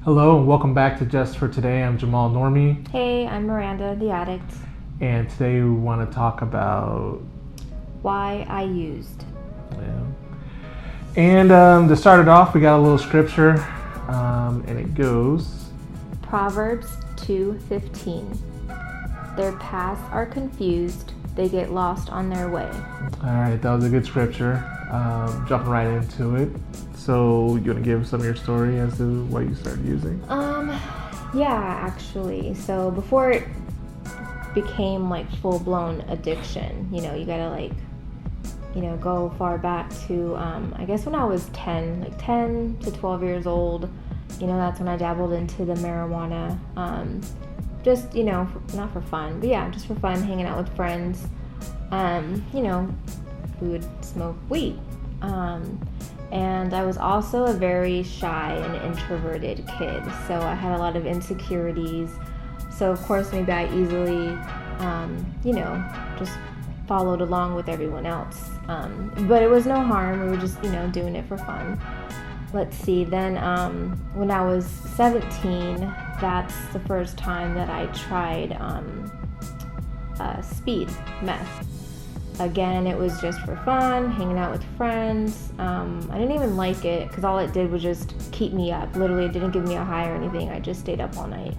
Hello and welcome back to Just for Today. I'm Jamal Normie, Hey, I'm Miranda, the addict. and today we want to talk about Why I used. yeah. And to start it off, we got a little scripture, and it goes, Proverbs 2:15. Their paths are confused, they get lost on their way. all right, that was a good scripture. Jumping right into it. So you want to give some of your story as to what you started using? Yeah, actually. So before it became like full-blown addiction, you gotta go far back to, I guess when I was 10, like 10 to 12 years old, that's when I dabbled into the marijuana. Just, not for fun, but yeah, just for fun, hanging out with friends. We would smoke weed. And I was also a very shy and introverted kid, so I had a lot of insecurities. So of course, maybe I easily, just followed along with everyone else. But it was no harm. We were just, doing it for fun. Let's see. Then when I was 17, that's the first time that I tried speed, meth. Again, it was just for fun, hanging out with friends. I didn't even like it because all it did was just keep me up. Literally, it didn't give me a high or anything. I just stayed up all night.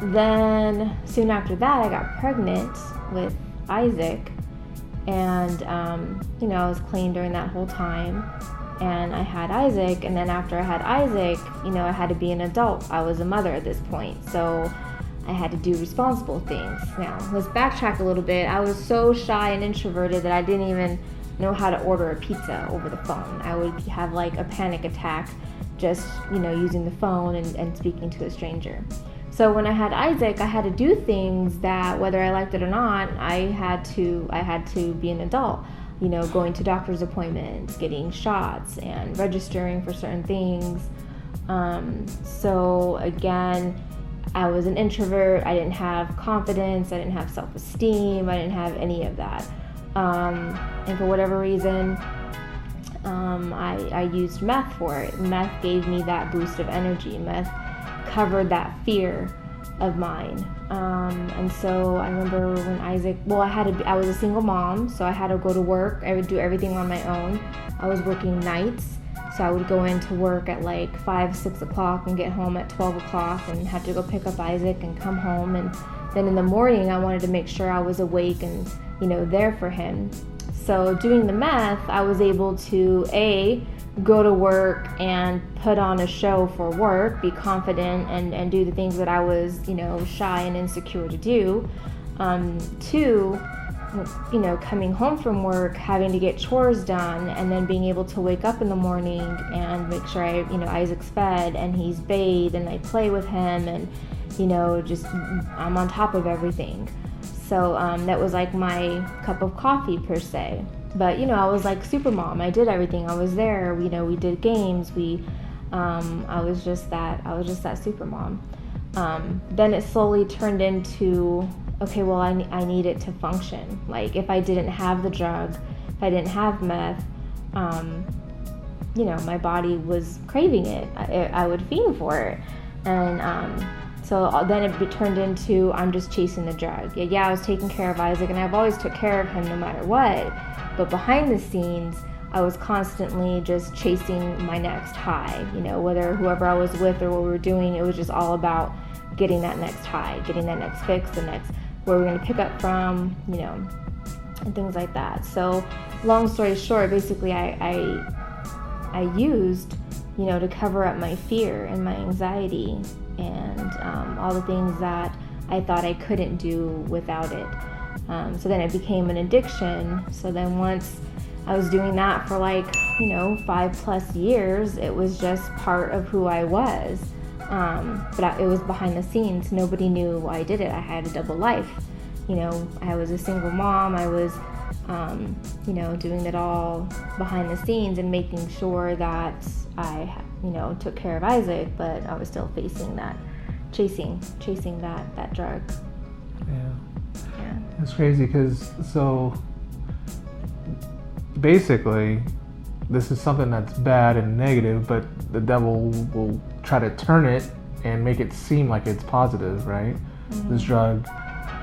Then soon after that, I got pregnant with Isaac, and I was clean during that whole time. And I had Isaac, and then after I had Isaac, I had to be an adult. I was a mother at this point, so I had to do responsible things. Now, let's backtrack a little bit. I was so shy and introverted that I didn't even know how to order a pizza over the phone. I would have like a panic attack just, using the phone and speaking to a stranger. So when I had Isaac, I had to do things that, whether I liked it or not, I had to be an adult. Going to doctor's appointments, getting shots, and registering for certain things. So again, I was an introvert. I didn't have confidence. I didn't have self-esteem. I didn't have any of that. And for whatever reason, I used meth for it. Meth gave me that boost of energy. Meth covered that fear of mine. And so I remember when Isaac, I was a single mom, so I had to go to work. I would do everything on my own. I was working nights. So I would go into work at like 5, 6 o'clock and get home at 12 o'clock and have to go pick up Isaac and come home. And then in the morning, I wanted to make sure I was awake and, there for him. So doing the meth, I was able to, go to work and put on a show for work, be confident and do the things that I was, shy and insecure to do. 2, coming home from work, having to get chores done, and then being able to wake up in the morning and make sure Isaac's fed and he's bathed and I play with him and, just I'm on top of everything. So that was like my cup of coffee per se. But, I was like super mom. I did everything. I was there. We did games. I was just that super mom. Then it slowly turned into, okay, well, I need it to function. Like, if I didn't have the drug, if I didn't have meth, my body was craving it. I would fiend for it. And so then it turned into, I'm just chasing the drug. Yeah, I was taking care of Isaac, and I've always took care of him no matter what. But behind the scenes, I was constantly just chasing my next high. Whether whoever I was with or what we were doing, it was just all about getting that next high, getting that next fix, the next where we're going to pick up from, and things like that. So long story short, basically I used, to cover up my fear and my anxiety and all the things that I thought I couldn't do without it. So then it became an addiction. So then once I was doing that for 5+ years, it was just part of who I was. But it was behind the scenes. Nobody knew I did it. I had a double life. I was a single mom. I was, doing it all behind the scenes and making sure that I, took care of Isaac, but I was still facing that, chasing that drug. Yeah. It's crazy because, so basically, this is something that's bad and negative, but the devil will try to turn it and make it seem like it's positive, right? This drug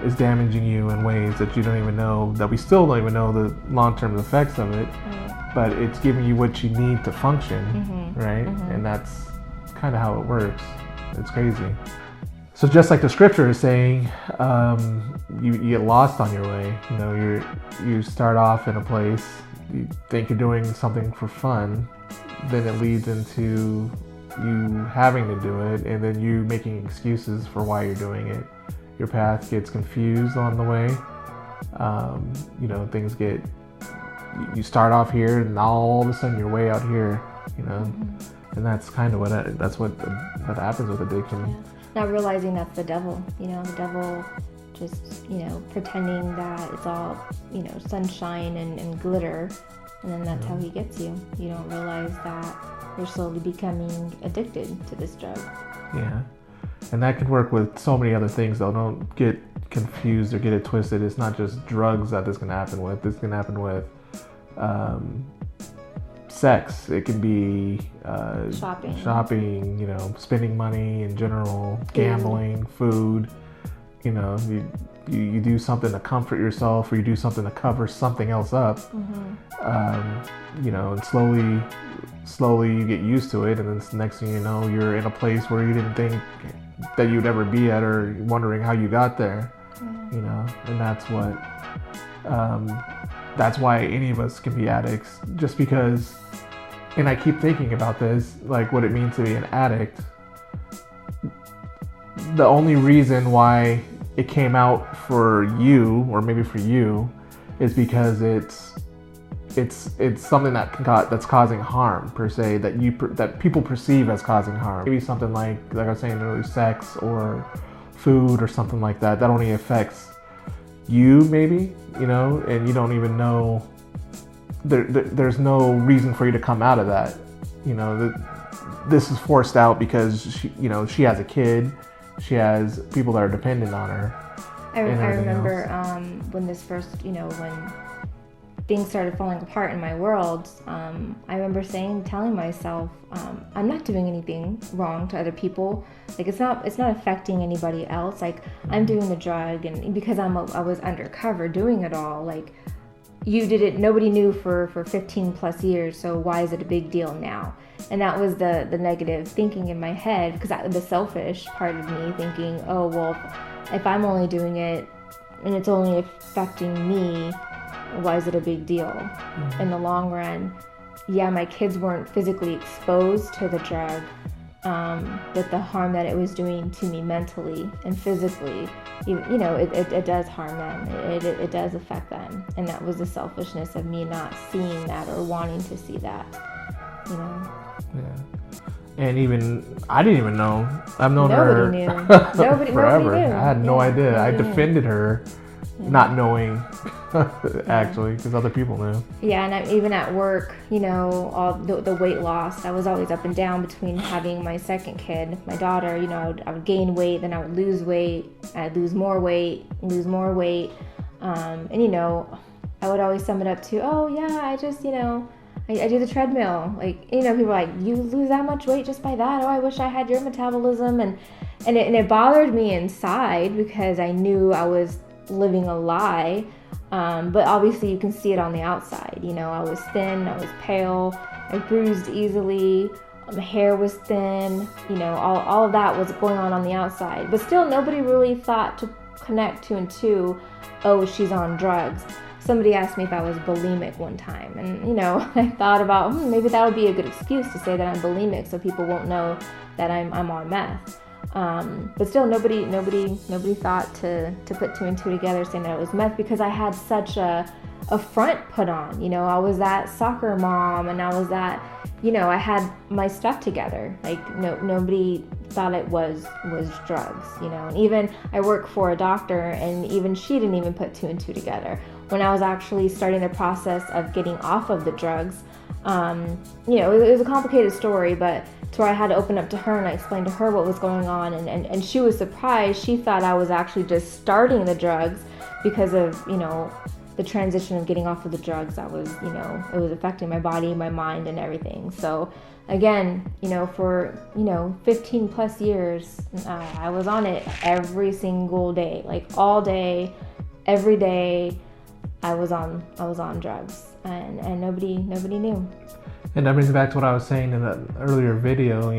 is damaging you in ways that you don't even know, that we still don't even know the long-term effects of it, but it's giving you what you need to function, right? And that's kind of how it works. It's crazy. So just like the scripture is saying, you get lost on your way. You know, you start off in a place, you think you're doing something for fun, then it leads into you having to do it, and then you making excuses for why you're doing it. Your path gets confused on the way. You know, things get, you start off here, and all of a sudden you're way out here. You know, and that's kind of what happens with addiction. Yeah. Not realizing that's the devil. You know, the devil just, you know, pretending that it's all, you know, sunshine and glitter, and then that's how he gets you. You don't realize that you're slowly becoming addicted to this drug. Yeah. And that could work with so many other things, though. Don't get confused or get it twisted. It's not just drugs that this can happen with. This can happen with sex. It can be shopping, you know, spending money in general, gambling, food. You know, you do something to comfort yourself, or you do something to cover something else up. You know, and slowly you get used to it, and then the next thing you know, you're in a place where you didn't think that you'd ever be at, or wondering how you got there. You know, and that's why any of us can be addicts, just because. And I keep thinking about this, like what it means to be an addict. The only reason why it came out for you, or maybe for you, is because it's something that's causing harm, per se, that people perceive as causing harm. Maybe something like I was saying earlier, sex or food or something like that. That only affects you, maybe, you know, and you don't even know. There's no reason for you to come out of that. You know, this is forced out because she has a kid, she has people that are dependent on her. I remember when this first, you know, when things started falling apart in my world, I remember telling myself, I'm not doing anything wrong to other people. Like it's not affecting anybody else. Like I'm doing the drug, and because I was undercover doing it all, like. You did it, nobody knew for 15 plus years, so why is it a big deal now? And that was the negative thinking in my head, because the selfish part of me thinking, oh, well, if I'm only doing it and it's only affecting me, why is it a big deal? In the long run, yeah, my kids weren't physically exposed to the drug, but the harm that it was doing to me mentally and physically, you know, it does harm them. It does affect them. And that was the selfishness of me not seeing that or wanting to see that, you know. Yeah. And even, I didn't even know. I've known her nobody forever. Nobody knew. I had no idea. I defended her, not knowing, Yeah. actually, because other people knew. Yeah, and even at work, you know, all the weight loss, I was always up and down between having my second kid, my daughter. You know, I would gain weight, then I would lose weight, I'd lose more weight, and you know, I would always sum it up to, oh yeah, I just, you know, I do the treadmill. Like, you know, people are like, you lose that much weight just by that? Oh, I wish I had your metabolism. And it bothered me inside because I knew I was living a lie. But obviously you can see it on the outside. You know, I was thin, I was pale, I bruised easily, my hair was thin, you know, all of that was going on the outside. But still, nobody really thought to connect two and two, oh, she's on drugs. Somebody asked me if I was bulimic one time, and you know, I thought about maybe that would be a good excuse to say that I'm bulimic, so people won't know that I'm on meth. But still, nobody thought to put two and two together, saying that it was meth, because I had such a front put on. You know, I was that soccer mom, and I was that, you know, I had my stuff together. Like nobody thought it was drugs. You know, and even I work for a doctor, and even she didn't even put two and two together. When I was actually starting the process of getting off of the drugs, you know, it was a complicated story, but to where I had to open up to her and I explained to her what was going on, and she was surprised. She thought I was actually just starting the drugs because of, you know, the transition of getting off of the drugs that was, it was affecting my body, my mind, and everything. So again, for 15 plus years, I was on it every single day, like all day, every day. I was on drugs, and nobody knew. And that brings me back to what I was saying in the earlier video.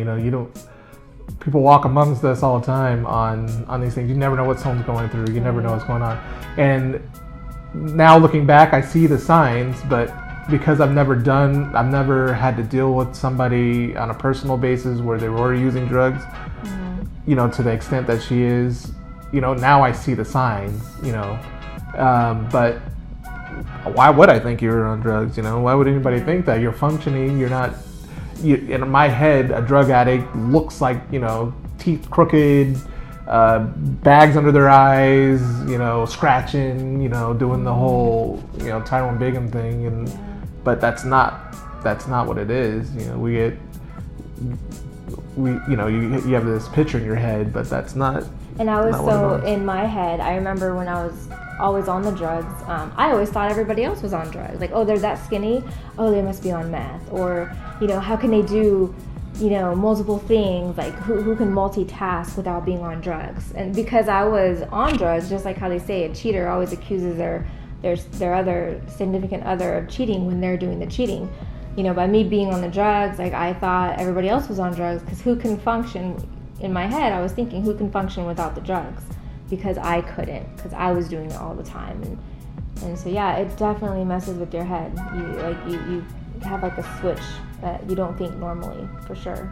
People walk amongst us all the time on these things. You never know what someone's going through. You never know what's going on. And now looking back, I see the signs, but because I've never had to deal with somebody on a personal basis where they were using drugs, to the extent that she is, now I see the signs, but why would I think you're on drugs? Why would anybody think that? You're functioning, you're not, in my head, a drug addict looks like, teeth crooked, bags under their eyes, scratching, doing the whole, Tyrone Bigham thing, but that's not what it is. You have this picture in your head, but that's not. And I was so in my head. I remember when I was always on the drugs, I always thought everybody else was on drugs. Like, oh, they're that skinny, oh, they must be on meth, or how can they do multiple things, like who can multitask without being on drugs? And because I was on drugs, just like how they say a cheater always accuses their other significant other of cheating when they're doing the cheating. By me being on the drugs, like I thought everybody else was on drugs, because who can function? In my head, I was thinking, who can function without the drugs? Because I couldn't, because I was doing it all the time. And so yeah, it definitely messes with your head. You have like a switch that you don't think normally, for sure.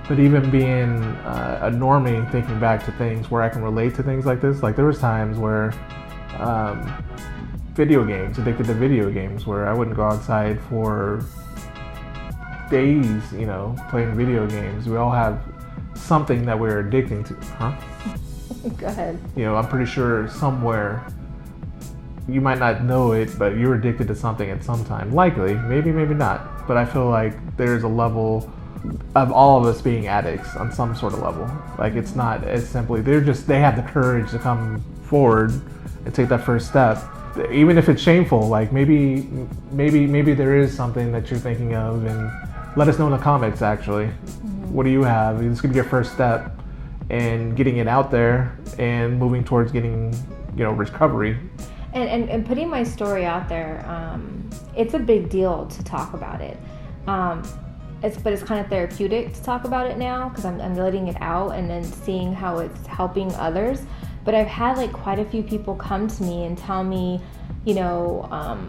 But even being a normie, thinking back to things where I can relate to things like this, like there was times where addicted to video games, where I wouldn't go outside for days, playing video games. We all have something that we're addicting to, huh? Go ahead. I'm pretty sure somewhere, you might not know it, but you're addicted to something at some time. Likely, maybe not. But I feel like there's a level of all of us being addicts on some sort of level. Like it's not as simply, they have the courage to come forward and take that first step. Even if it's shameful, like maybe there is something that you're thinking of, and let us know in the comments actually. What do you have? This could be your first step in getting it out there and moving towards getting, recovery. And putting my story out there, it's a big deal to talk about it. But it's kind of therapeutic to talk about it now, because I'm letting it out and then seeing how it's helping others. But I've had like quite a few people come to me and tell me,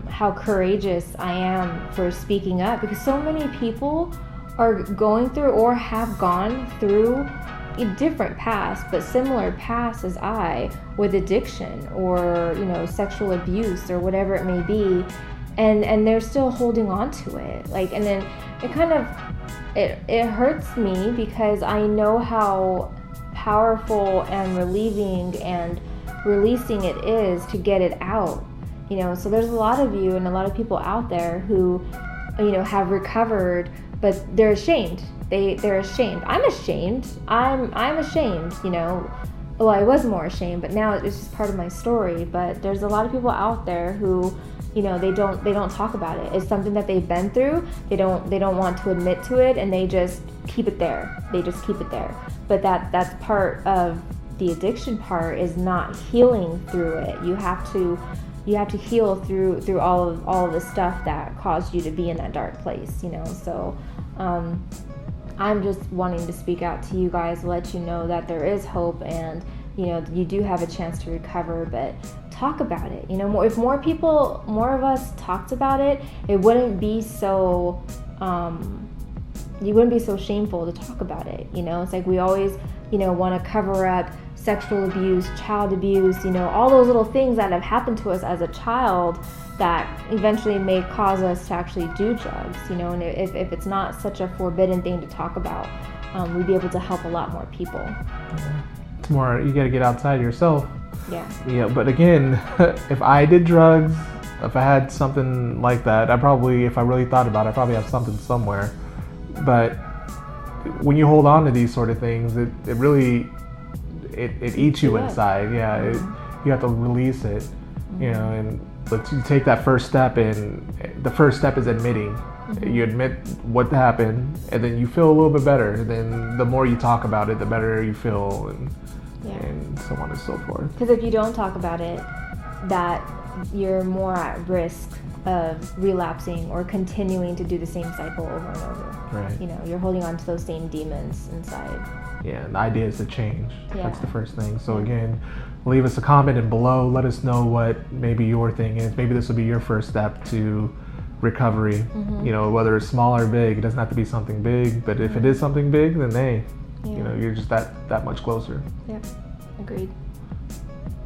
how courageous I am for speaking up, because so many people are going through or have gone through a different paths, but similar paths as I, with addiction or sexual abuse or whatever it may be, and they're still holding on to it. Like, and then it hurts me, because I know how powerful and relieving and releasing it is to get it out. So there's a lot of you and a lot of people out there who have recovered, but they're ashamed. They're ashamed. I'm ashamed. I'm ashamed, Well, I was more ashamed, but now it's just part of my story. But there's a lot of people out there who, they don't talk about it. It's something that they've been through. They don't want to admit to it, and they just keep it there. They just keep it there. But that's part of the addiction part, is not healing through it. You have to heal through all of the stuff that caused you to be in that dark place, So I'm just wanting to speak out to you guys, let you know that there is hope, and you do have a chance to recover. But talk about it. If more of us talked about it, it wouldn't be so you wouldn't be so shameful to talk about it. It's like we always want to cover up sexual abuse, child abuse, all those little things that have happened to us as a child that eventually may cause us to actually do drugs, and if it's not such a forbidden thing to talk about, we'd be able to help a lot more people. It's more, you got to get outside yourself. Yeah. But again, if I did drugs, if I had something like that, if I really thought about it, I probably have something somewhere. But when you hold on to these sort of things, it really eats you inside. Yeah, you have to release it, and But you take that first step, and the first step is admitting. You admit what happened, and then you feel a little bit better. And then the more you talk about it, the better you feel, and so on and so forth. Because if you don't talk about it, that you're more at risk of relapsing or continuing to do the same cycle over and over. Right. You know, you're holding on to those same demons inside. Yeah, the idea is to change. Yeah. That's the first thing. So again, leave us a comment and below. Let us know what maybe your thing is. Maybe this will be your first step to recovery. You know, whether it's small or big, it doesn't have to be something big. But if it is something big, then hey, you know, you're just that much closer. Yep, agreed.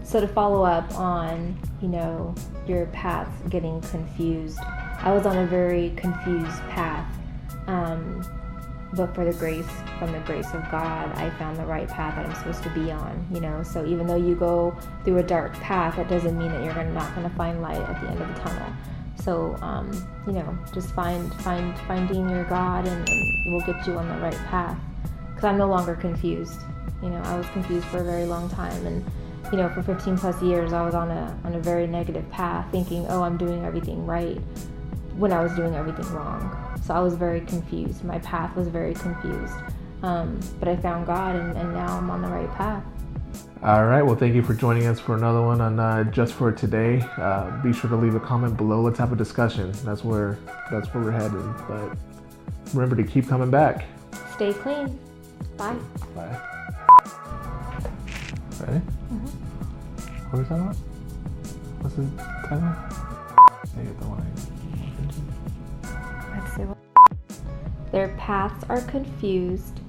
So to follow up on, you know, your path getting confused, I was on a very confused path. But from the grace of God, I found the right path that I'm supposed to be on, you know. So even though you go through a dark path, that doesn't mean that you're not going to find light at the end of the tunnel. So, you know, just finding your God and will get you on the right path. Because I'm no longer confused. You know, I was confused for a very long time, and you know, for 15 plus years, I was on a very negative path, thinking, oh, I'm doing everything right, when I was doing everything wrong. So I was very confused. My path was very confused. But I found God, and now I'm on the right path. All right. Well, thank you for joining us for another one on Just for Today. Be sure to leave a comment below. Let's have a discussion. That's where we're headed. But remember to keep coming back. Stay clean. Bye. Bye. Ready? What are we talking about? What's the title? Say it the line. Let's see what. Their paths are confused.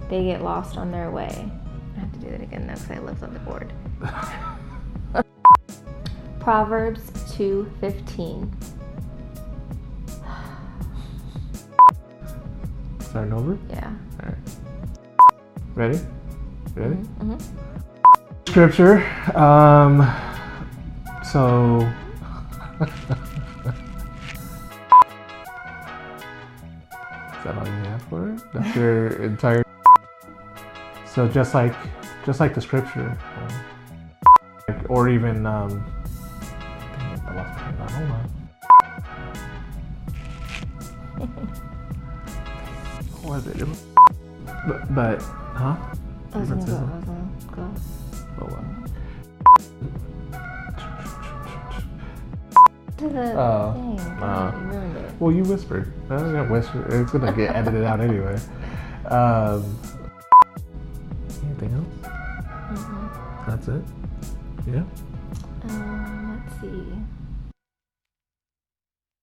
They get lost on their way. I have to do that again though, because I left on the board. Proverbs 2:15. Starting over? Yeah. All right. Ready? Ready? Scripture. So. Is that all you have for it? That's your entire. So just like the scripture, or even dang it, I lost my train of thought. Hold on. What was it? But huh? I was gonna go. Oh wow. To the thing. You ruined it. Well, you whispered. I'm gonna whisper. It's gonna get edited out anyway. Anything else? That's it. Yeah. Let's see.